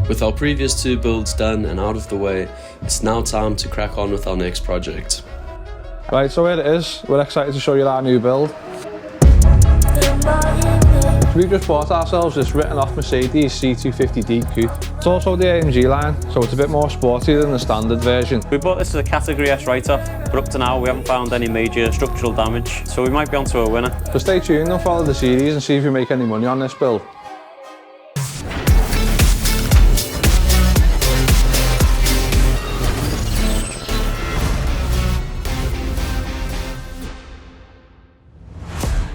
With our previous 2 builds done and out of the way, it's now time to crack on with our next project. Right, so here it is. We're excited to show you our new build. So we've just bought ourselves this written off Mercedes C-250D Coupe. It's also the AMG line, so it's a bit more sporty than the standard version. We bought this as a Category S write-off, but up to now we haven't found any major structural damage, so we might be onto a winner. So stay tuned and follow the series and see if we make any money on this build.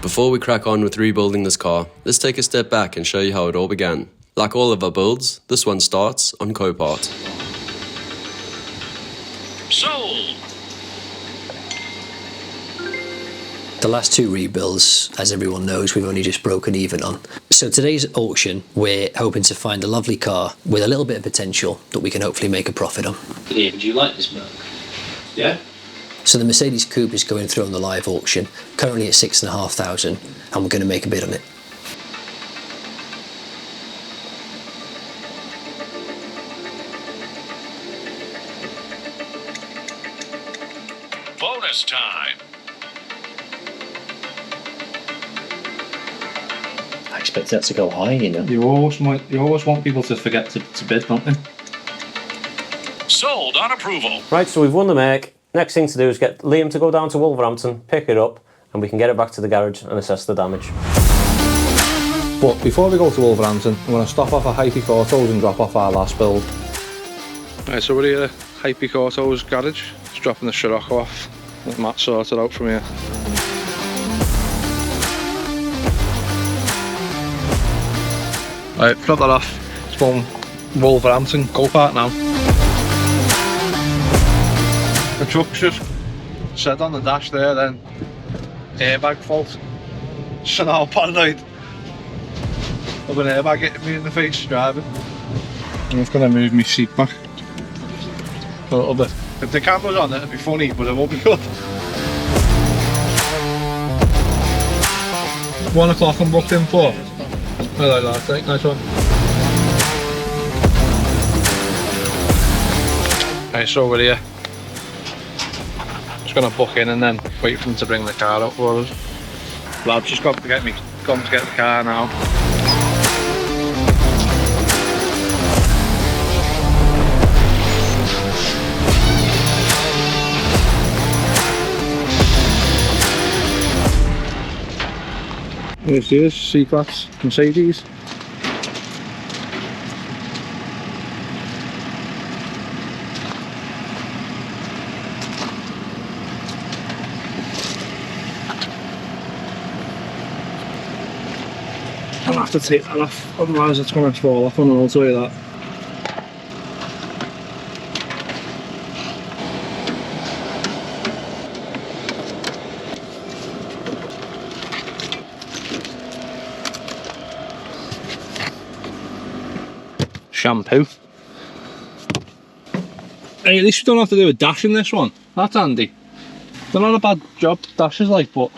Before we crack on with rebuilding this car, let's take a step back and show you how it all began. Like all of our builds, this one starts on Copart. Sold! The last 2 rebuilds, as everyone knows, we've only just broken even on. So today's auction, we're hoping to find a lovely car with a little bit of potential that we can hopefully make a profit on. Yeah, would you like this milk? Yeah? So the Mercedes Coupe is going through on the live auction, currently at 6,500, and we're going to make a bid on it. Bonus time! I expect that to go high, you know. You always want people to forget to bid, don't they? Sold on approval. Right, so we've won the make. Next thing to do is get Liam to go down to Wolverhampton, pick it up, and we can get it back to the garage and assess the damage. But before we go to Wolverhampton, I'm going to stop off at Hype Autos and drop off our last build. Right, so we're here at Hype Autos garage, just dropping the Scirocco off. Let Matt sort it out from here. Right, got that off. It's going Wolverhampton, Copart now. The truck's just set on the dash there, then airbag fault. So now I'm paranoid of an airbag hitting me in the face driving. I'm just going to move my seat back a little bit. If the camera's on, it'd be funny, but it won't be good. 1 o'clock I'm booked in for. I like that, nice one. Right, so we're here. Just gonna book in and then wait for them to bring the car up for us. Lab's just got to get me, come to get the car now. Here's this C-Class Mercedes. I'll have to take that off, otherwise it's going to fall off on, I'll tell you that. Shampoo. Hey, at least you don't have to do a dash in this one. That's handy. They're not a bad job, dashes like, but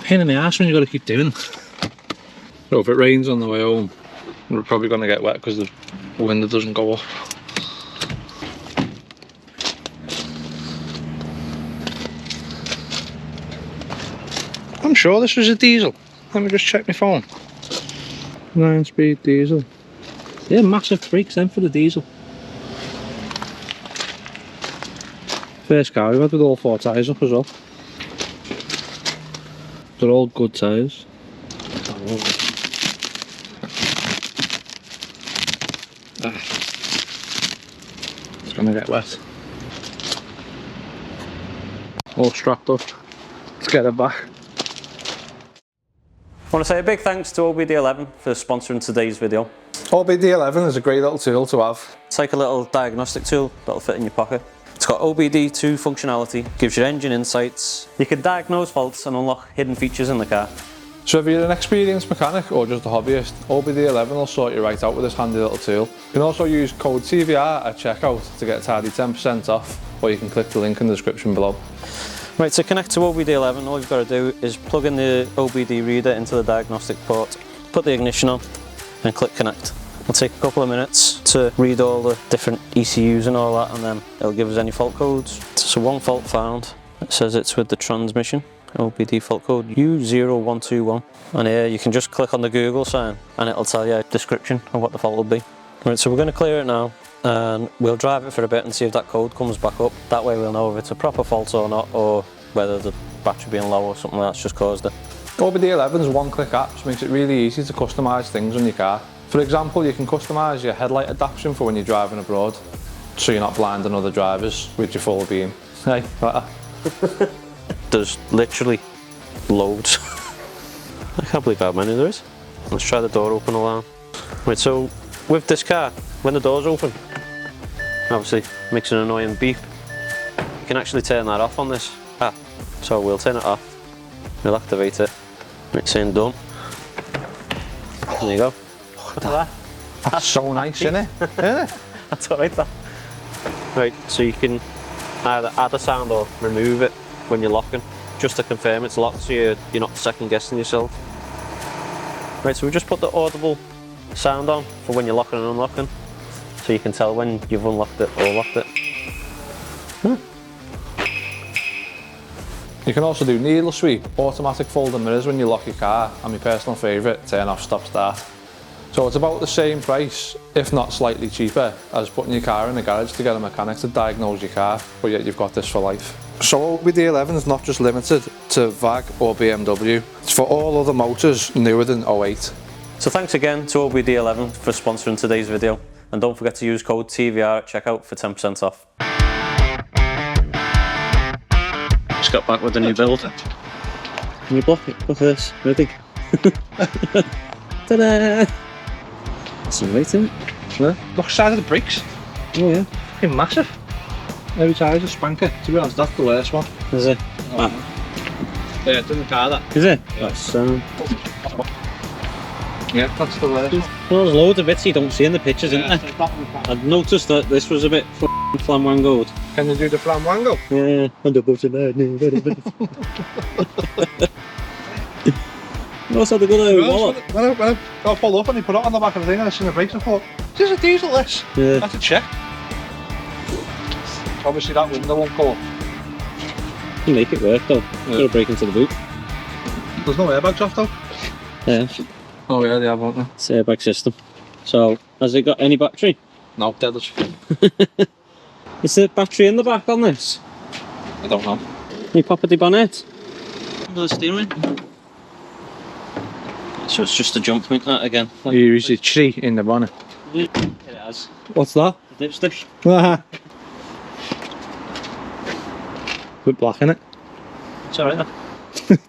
pain in the ass when you've got to keep doing. So if it rains on the way home, we're probably going to get wet because the window doesn't go up. I'm sure this was a diesel. Let me just check my phone. 9-speed diesel. Yeah, massive brakes then for the diesel. First car we've had with all 4 tyres up as well. They're all good tyres. It's gonna get wet. All strapped up. Let's get it back. I want to say a big thanks to OBD11 for sponsoring today's video. OBD11 is a great little tool to have. It's like a little diagnostic tool that'll fit in your pocket. It's got OBD2 functionality, gives you engine insights. You can diagnose faults and unlock hidden features in the car. So if you're an experienced mechanic or just a hobbyist, OBD11 will sort you right out with this handy little tool. You can also use code TVR at checkout to get a tidy 10% off, or you can click the link in the description below. Right, to connect to OBD11, all you've got to do is plug in the OBD reader into the diagnostic port, put the ignition on and click connect. It'll take a couple of minutes to read all the different ECUs and all that, and then it'll give us any fault codes. So one fault found. It says it's with the transmission. OBD fault code U0121. And here you can just click on the Google sign and it'll tell you a description of what the fault will be. Right, so we're going to clear it now and we'll drive it for a bit and see if that code comes back up. That way we'll know if it's a proper fault or not, or whether the battery being low or something that's just caused it. OBD11's one-click apps makes it really easy to customise things on your car. For example, you can customise your headlight adaptation for when you're driving abroad, so you're not blinding other drivers with your full beam. Hey, like that. There's literally loads. I can't believe how many there is. Let's try the door open alarm. Right, so with this car, when the door's open, obviously makes an annoying beep. You can actually turn that off on this app. So we'll turn it off, we'll activate it, it's saying done. There you go. Look at that. That's so nice, isn't it? That's alright, that. Right, so you can either add a sound or remove it when you're locking, just to confirm it's locked so you're not second guessing yourself. Right, so we just put the audible sound on for when you're locking and unlocking, so you can tell when you've unlocked it or locked it. You can also do needle sweep, automatic folding mirrors when you lock your car, and my personal favourite, turn off stop start. So it's about the same price, if not slightly cheaper, as putting your car in the garage to get a mechanic to diagnose your car, but yet you've got this for life. So OBD11 is not just limited to VAG or BMW, it's for all other motors newer than 08. So thanks again to OBD11 for sponsoring today's video, and don't forget to use code TVR at checkout for 10% off. Just got back with a new build. Can you block it? Look at this, ready? Ta-da! That's some weight in it. Yeah. Look size of the brakes. Oh yeah. Fucking massive. Every size a spanker. To be honest, that's the worst one. Is it? Oh. Yeah, it's in the car, that. Is it? That's Yeah, that's the worst one. well, there's loads of bits you don't see in the pictures, isn't there? I've noticed that this was a bit flamwangoed. Can you do the flamwango? Yeah, and above the lead. You also had a good wallet. When I got pulled up and he put it on the back of the thing and I seen the brakes, I thought, is this a diesel this? Yeah. That's a check. Obviously that window won't go up. You make it work though. Yeah. Gotta break into the boot. There's no airbags off though. Yeah. Oh yeah, they have, won't they? It's airbag system. So, has it got any battery? No, deadless. Is there battery in the back on this? I don't know. Can you pop it the bonnet? Under the steering. So it's just a jump point that again. You use the tree in the bonnet. It has. What's that? The dipstick. Put black in it. It's alright.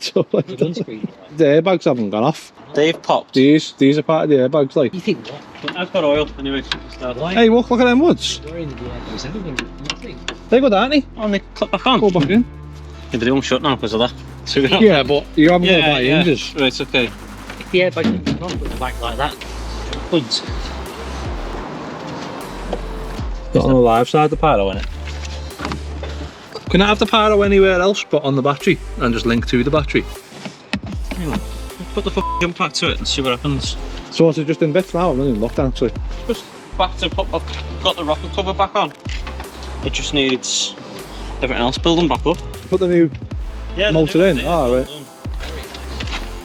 So like the airbags haven't gone off. They've popped. These are part of the airbags, like. You think what? But I've got oil anyway. Hey, look at them woods. You're in the airbags, everything. Nothing. They good, aren't they? Oh, they clip back on. Go back in. Yeah, but they won't shut now because of that. So Yeah, but you haven't got that hinges. Right, okay. If the airbag didn't come off with the back like that, wouldn't. Got on the live side the pyro in it. Can I have the pyro anywhere else but on the battery and just link to the battery? Put the jump pack to it and see what happens. So is it just in bits now? I've not even looked actually. Just back to put. I've got the rocket cover back on. It just needs everything else building back up. Put the new motor in. Oh, right.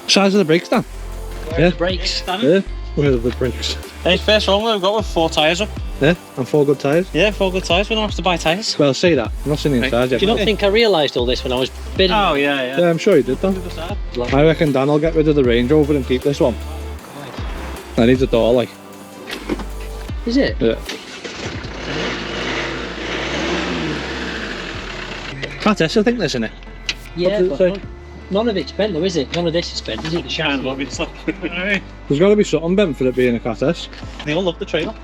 Size of the brakes, Dan? Yeah. Brakes. Yeah. Where are the brakes? Hey, first one we've got with 4 tyres up. Yeah, and 4 good tyres. Yeah, 4 good tyres. We don't have to buy tyres. Well, say that. I'm not seeing the inside yet. Do you not think I realised all this when I was bidding? Oh yeah. Yeah, I'm sure you did, Dan. I reckon Dan will get rid of the Range Rover and keep this one. I need a door, like. Is it? Yeah. That's it, I think, this, isn't it? Yeah, What does it but none of it's bent though, is it? None of this is bent, is it? The shaft. There's got to be something bent for it being a Cat S. They all love the trailer.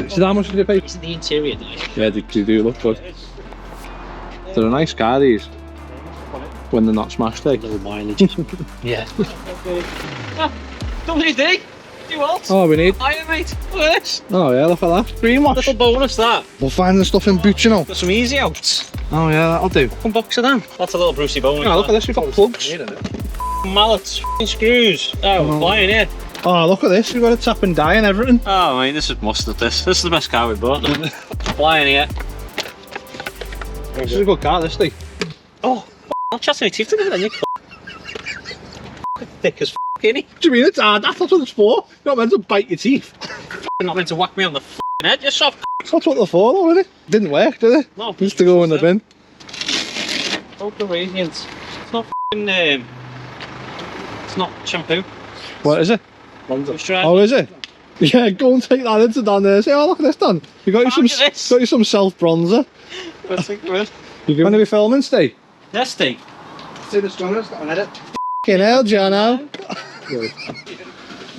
So how much did you pay? Isn't the interior nice? Yeah, they do look good. They're a nice car, these. When they're not smashed, eh? Low mileage. Yeah. WD? Do what? Oh, we need. Iron, mate. Look at this. Oh, yeah, look at that. Green wash. Little bonus that. We'll find the stuff in boots, you know. Got some easy outs. Oh yeah, that'll do. One box of them. That's a little Brucey bonus. Oh, look at this, we've got plugs. Mallets, screws. Oh, flying here. Oh, look at this. We've got a tap and die and everything. Oh, mate, this is mustard. This is the best car we bought. Flying here. This is a good car, this thing. Oh, I'm chatting my teeth together then, you thick as isn't he? What do you mean it's hard? That's what it's for. You're not meant to bite your teeth. You're not meant to whack me on the head, you soft. That's what they're for, though, isn't it? Didn't work, did it? No, Just to go in the bin. Ultra Radiance. It's not it's not shampoo. What is it? Moisturiser. Oh, is it? Yeah, go and take that into down there. Say, oh, look at this, Dan. You got you some self bronzer. That's a good. You going to be filming, Steve? Yes, Steve. See the stunner's got an edit. Fucking hell, Jono.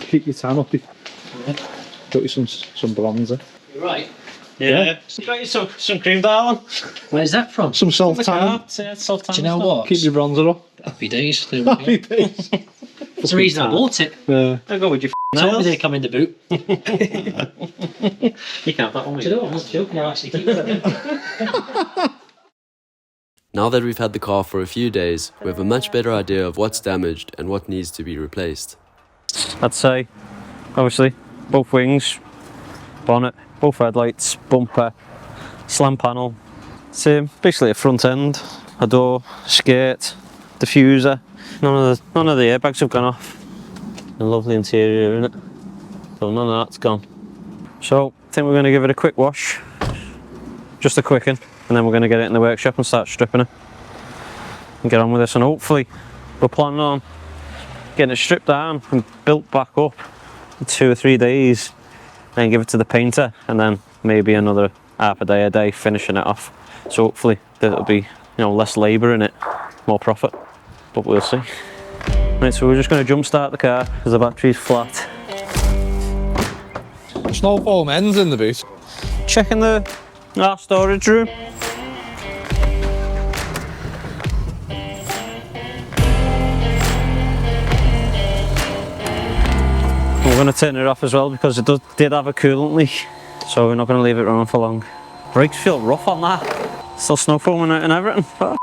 Keep your tan up. Got you some bronzer. You're right. Yeah. Got you some cream, darling. Where's that from? Some self tan. Do you know what? Keep your bronzer up. Happy days. Happy days. That's the reason I bought it. Yeah. I'll go with your Told me nails. they come in the boot. You can't have that one with Do you you. know what? I'm not joking. I'll actually keep it. Now that we've had the car for a few days, we have a much better idea of what's damaged and what needs to be replaced. I'd say, obviously, both wings, bonnet, both headlights, bumper, slam panel. Same, basically a front end, a door, skirt, diffuser. None of the airbags have gone off. A lovely interior in it, so none of that's gone. So I think we're going to give it a quick wash, just a quick one, and then we're going to get it in the workshop and start stripping it and get on with this. And hopefully we're planning on getting it stripped down and built back up in 2 or 3 days, then give it to the painter, and then maybe another half a day finishing it off. So hopefully there'll be, less labour in it, more profit, but we'll see. Right, so we're just going to jump start the car because the battery's flat. Snow foam ends in the boot. Checking our storage room. We're going to turn it off as well because it did have a coolant leak, so we're not going to leave it running for long. Brakes feel rough on that. Still snow foaming out and everything. But,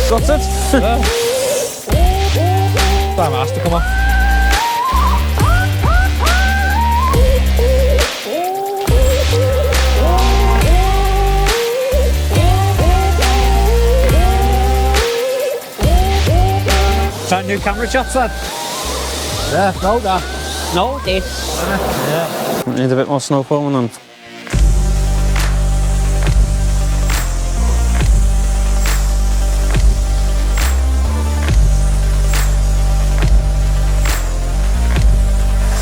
got it. Time has to come off. Trying new camera shots then? Yeah, no, that. No, it did. Yeah. Need a bit more snow foaming on.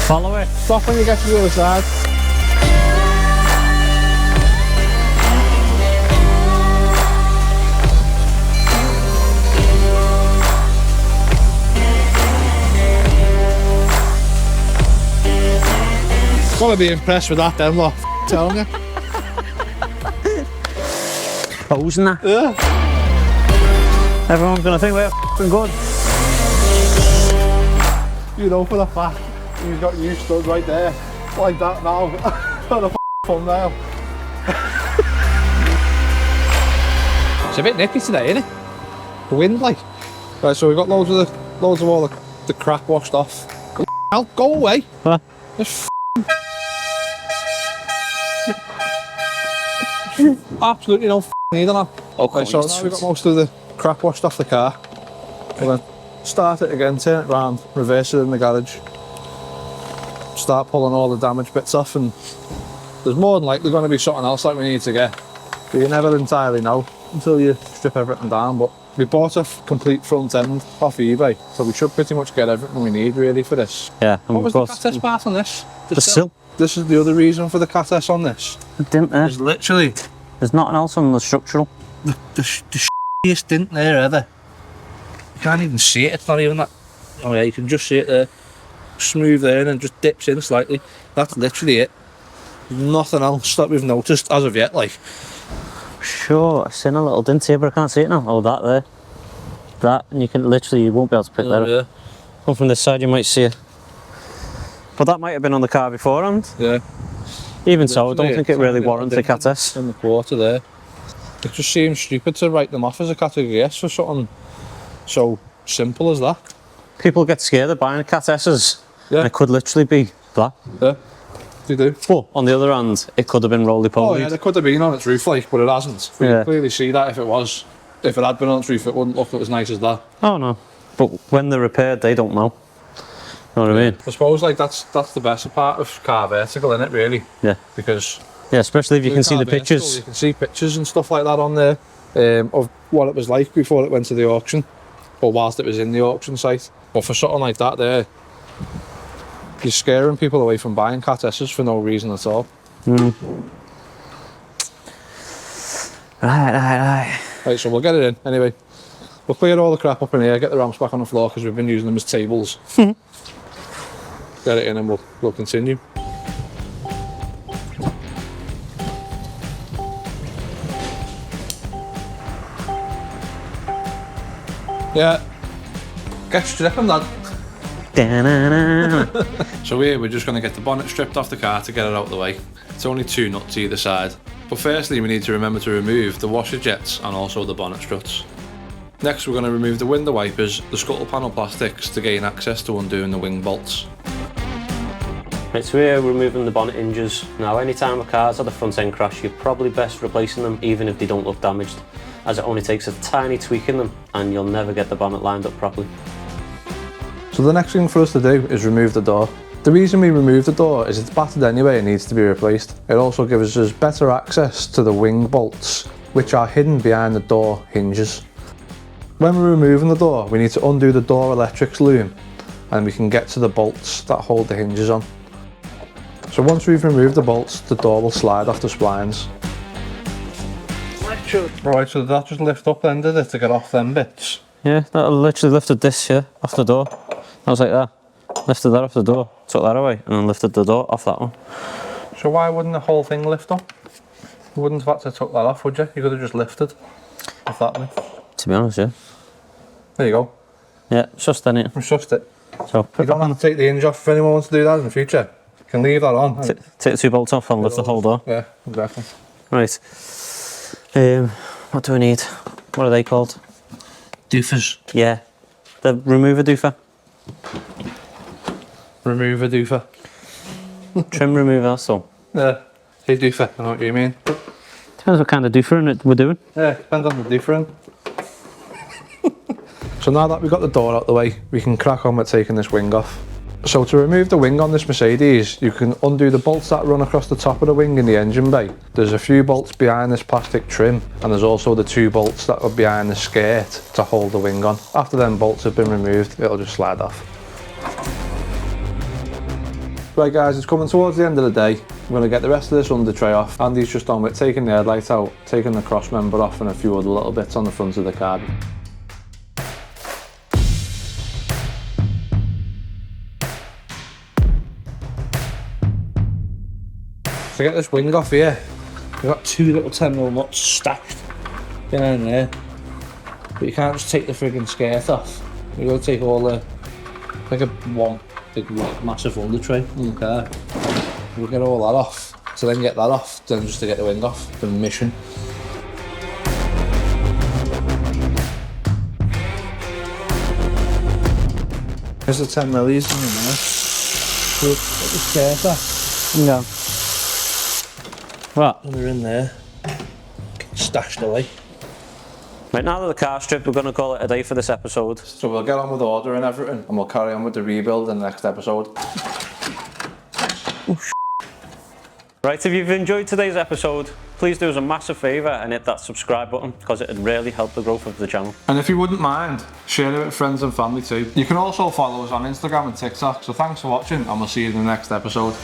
Follow it. Stop when you get to the other side. Gotta be impressed with that then, look. Telling you. Posing that. Yeah. Everyone's gonna think we're f***ing good. You know for the fact you've got you stood right there, like that now, on the thumbnail. It's a bit nippy today, isn't it? The wind, like. Right, so we've got loads of all the crap washed off. Go away. What? Just absolutely no need on that. Okay, so now we've got most of the crap washed off the car. We're gonna start it again, turn it round, reverse it in the garage, start pulling all the damaged bits off, and there's more than likely going to be something else that we need to get. But you never entirely know until you strip everything down. But we bought a complete front end off eBay, so we should pretty much get everything we need really for this. Yeah, and What was the cat S part on this? The sill. This is the other reason for the cat S on this. Didn't there? There's literally There's nothing else on the structural. the shittiest dint there ever. You can't even see it, it's not even that. Oh yeah, you can just see it there. Smooth there and then just dips in slightly. That's literally it. Nothing else that we've noticed as of yet, like. Sure, I've seen a little dent here, but I can't see it now. Oh, that there. That, and you won't be able to pick that up. Yeah. Come from this side, you might see it. But that might have been on the car beforehand. Yeah. Even so, I don't think it really warrants a Cat S. In the quarter there. It just seems stupid to write them off as a category S for something So simple as that. People get scared of buying Cat S's. Yeah. And it could literally be that. Yeah, they do. But on the other hand, it could have been roly Oh poly. yeah, there could have been on its roof, like, but it hasn't. We Yeah. can clearly see that if it was. If it had been on its roof, it wouldn't look as nice as that. Oh no. But when they're repaired, they don't know. Know what I mean? I suppose like that's the best part of car vertical, isn't it? Really, Yeah. because Yeah, especially if you can see the car vertical, pictures. You can see pictures and stuff like that on there of what it was like before it went to the auction, or whilst it was in the auction site. But for something like that, there, you're scaring people away from buying Cat S's for no reason at all. Right. Right, so we'll get it in anyway. We'll clear all the crap up in here, get the ramps back on the floor because we've been using them as tables. Get it in and we'll continue. Yeah. Get stripping, lad. So here we're just going to get the bonnet stripped off the car to get it out of the way. It's only 2 nuts either side. But firstly we need to remember to remove the washer jets and also the bonnet struts. Next we're going to remove the window wipers, the scuttle panel plastics to gain access to undoing the wing bolts. Right, so here we're removing the bonnet hinges. Now anytime a car's had a front end crash, you're probably best replacing them even if they don't look damaged, as it only takes a tiny tweak in them and you'll never get the bonnet lined up properly. So the next thing for us to do is remove the door. The reason we remove the door is it's battered anyway and needs to be replaced. It also gives us better access to the wing bolts, which are hidden behind the door hinges. When we're removing the door, we need to undo the door electrics loom and we can get to the bolts that hold the hinges on. So once we've removed the bolts, the door will slide off the splines. Right, so did that just lift up then, did it, to get off them bits? Yeah, that literally lifted this here off the door. I was like that. Lifted that off the door, took that away, and then lifted the door off that one. So why wouldn't the whole thing lift up? You wouldn't have had to took that off, would you? You could have just lifted off that lift. To be honest, yeah. There you go. Yeah, it's just in it. It's just it. So You don't have to take the hinge off if anyone wants to do that in the future. You can leave that on. take the 2 bolts off and lift the whole door. Yeah, exactly. Right. What do we need? What are they called? Doofers. Yeah. The remover doofer. Remove a doofer. Trim remover, so. Yeah. Hey doofer, I know what you mean. Depends what kind of doofer we're doing. Yeah, depends on the doofer. So now that we've got the door out the way, we can crack on with taking this wing off. So to remove the wing on this Mercedes, you can undo the bolts that run across the top of the wing in the engine bay. There's a few bolts behind this plastic trim, and there's also the 2 bolts that are behind the skirt to hold the wing on. After them bolts have been removed, it'll just slide off. Right guys, it's coming towards the end of the day. I'm going to get the rest of this under tray off. Andy's just on with taking the headlight out, taking the cross member off and a few other little bits on the front of the car. To get this wing off here, we've got 2 little 10mm nuts stacked behind there. But you can't just take the friggin' skirt off. You've got to take all the, like one big massive under tray in the car. We'll get all that off. To then get that off, then just to get the wing off, the mission. Here's the 10mm in there. So get the skirt off. Yeah. What? And they're in there, stashed away. Right, now that the car's stripped, we're going to call it a day for this episode. So we'll get on with ordering everything and we'll carry on with the rebuild in the next episode. Right, if you've enjoyed today's episode, please do us a massive favour and hit that subscribe button because it would really help the growth of the channel. And if you wouldn't mind, share it with friends and family too. You can also follow us on Instagram and TikTok. So thanks for watching and we'll see you in the next episode.